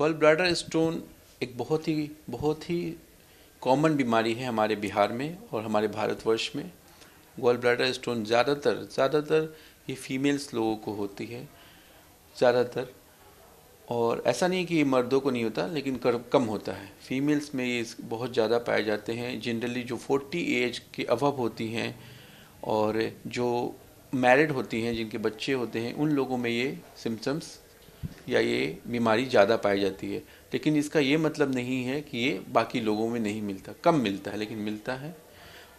Gall bladder stone एक बहुत ही common बीमारी है हमारे बिहार में और हमारे भारतवर्ष में। गॉल ब्लैडर स्टोन ज़्यादातर ये फीमेल्स लोगों को होती है ज़्यादातर, और ऐसा नहीं कि ये मर्दों को नहीं होता, लेकिन कम होता है। फीमेल्स में ये बहुत ज़्यादा पाए जाते हैं। जनरली जो 40 एज के अबव होती हैं और जो मैरिड होती हैं, जिनके बच्चे होते हैं, उन लोगों में ये सिम्पटम्स या ये बीमारी ज़्यादा पाई जाती है। लेकिन इसका ये मतलब नहीं है कि ये बाकी लोगों में नहीं मिलता, कम मिलता है लेकिन मिलता है।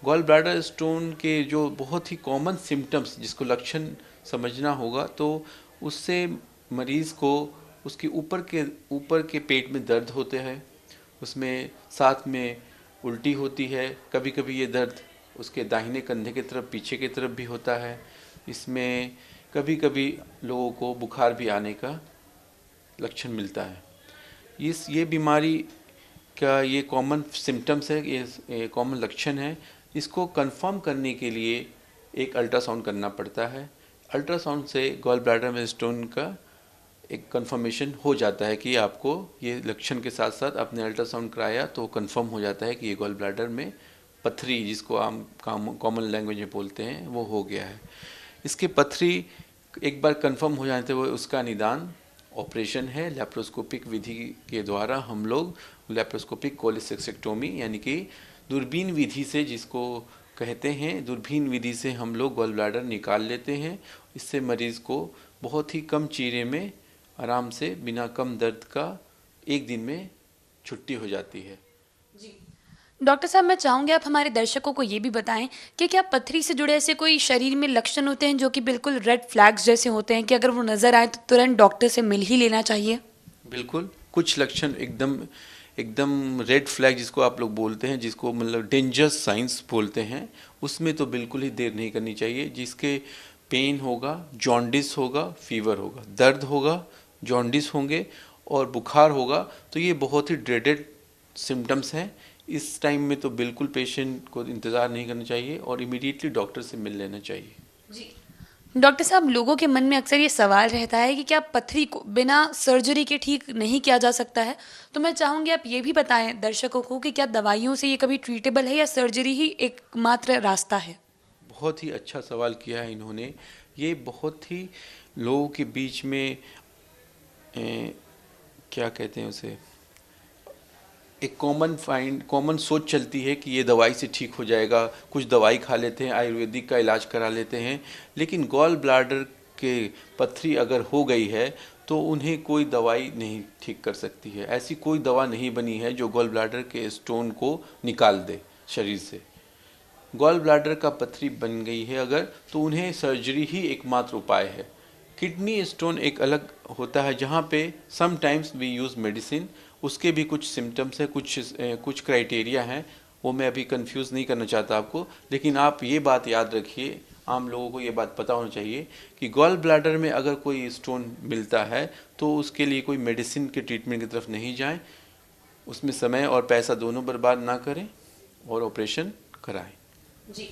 गॉल ब्लैडर स्टोन के जो बहुत ही कॉमन सिम्टम्स, जिसको लक्षण समझना होगा, तो उससे मरीज़ को उसके ऊपर के पेट में दर्द होते हैं, उसमें साथ में उल्टी होती है। कभी कभी ये दर्द उसके दाहिने कंधे की तरफ, पीछे की तरफ भी होता है। इसमें कभी कभी लोगों को बुखार भी आने का लक्षण मिलता है। ये बीमारी का ये कॉमन सिम्टम्स है, ये कॉमन लक्षण है। इसको कंफर्म करने के लिए एक अल्ट्रासाउंड करना पड़ता है। अल्ट्रासाउंड से गॉल ब्लैडर में स्टोन का एक कंफर्मेशन हो जाता है कि आपको ये लक्षण के साथ साथ आपने अल्ट्रासाउंड कराया तो कंफर्म हो जाता है कि ये गॉल ब्लैडर में पथरी, जिसको आम कॉमन लैंग्वेज में बोलते हैं, वो हो गया है। इसके पथरी एक बार कंफर्म हो जाते हुए उसका निदान ऑपरेशन है। लैप्रोस्कोपिक विधि के द्वारा हम लोग लैप्रोस्कोपिक कोलेसिस्टेक्टोमी यानी कि दूरबीन विधि से, जिसको कहते हैं, दूरबीन विधि से हम लोग गॉल ब्लैडर निकाल लेते हैं। इससे मरीज़ को बहुत ही कम चीरे में आराम से बिना कम दर्द का 1 दिन में छुट्टी हो जाती है। जी डॉक्टर साहब, मैं चाहूँगी आप हमारे दर्शकों को ये भी बताएं कि क्या पथरी से जुड़े ऐसे कोई शरीर में लक्षण होते हैं जो कि बिल्कुल रेड फ्लैग्स जैसे होते हैं कि अगर वो नज़र आए तो तुरंत डॉक्टर से मिल ही लेना चाहिए? बिल्कुल, कुछ लक्षण एकदम रेड फ्लैग जिसको आप लोग बोलते हैं, जिसको मतलब डेंजरस साइंस बोलते हैं, उसमें तो बिल्कुल ही देर नहीं करनी चाहिए। जिसके पेन होगा, जॉन्डिस होगा, फीवर होगा, दर्द होगा, जॉन्डिस होंगे और बुखार होगा, तो ये बहुत ही ड्रेडेड सिम्टम्स हैं। इस टाइम में तो बिल्कुल पेशेंट को इंतज़ार नहीं करना चाहिए और इमीडिएटली डॉक्टर से मिल लेना चाहिए। जी डॉक्टर साहब, लोगों के मन में अक्सर ये सवाल रहता है कि क्या पथरी को बिना सर्जरी के ठीक नहीं किया जा सकता है? तो मैं चाहूँगी आप ये भी बताएं दर्शकों को कि क्या दवाइयों से ये कभी ट्रीटेबल है या सर्जरी ही एकमात्र रास्ता है? बहुत ही अच्छा सवाल किया है इन्होंने। ये बहुत ही लोगों के बीच में क्या कहते हैं उसे, एक कॉमन सोच चलती है कि ये दवाई से ठीक हो जाएगा। कुछ दवाई खा लेते हैं, आयुर्वेदिक का इलाज करा लेते हैं, लेकिन गॉल ब्लैडर के पथरी अगर हो गई है तो उन्हें कोई दवाई नहीं ठीक कर सकती है। ऐसी कोई दवा नहीं बनी है जो गॉल ब्लैडर के स्टोन को निकाल दे शरीर से। गॉल ब्लैडर का पथरी बन गई है अगर, तो उन्हें सर्जरी ही एकमात्र उपाय है। किडनी स्टोन एक अलग होता है, जहाँ पे समटाइम्स वी यूज़ मेडिसिन। उसके भी कुछ सिम्टम्स हैं, कुछ क्राइटेरिया हैं, वो मैं अभी कंफ्यूज नहीं करना चाहता आपको। लेकिन आप ये बात याद रखिए, आम लोगों को ये बात पता होना चाहिए कि गॉल ब्लैडर में अगर कोई स्टोन मिलता है तो उसके लिए कोई मेडिसिन के ट्रीटमेंट की तरफ नहीं जाएं, उसमें समय और पैसा दोनों बर्बाद ना करें और ऑपरेशन कराएं। जी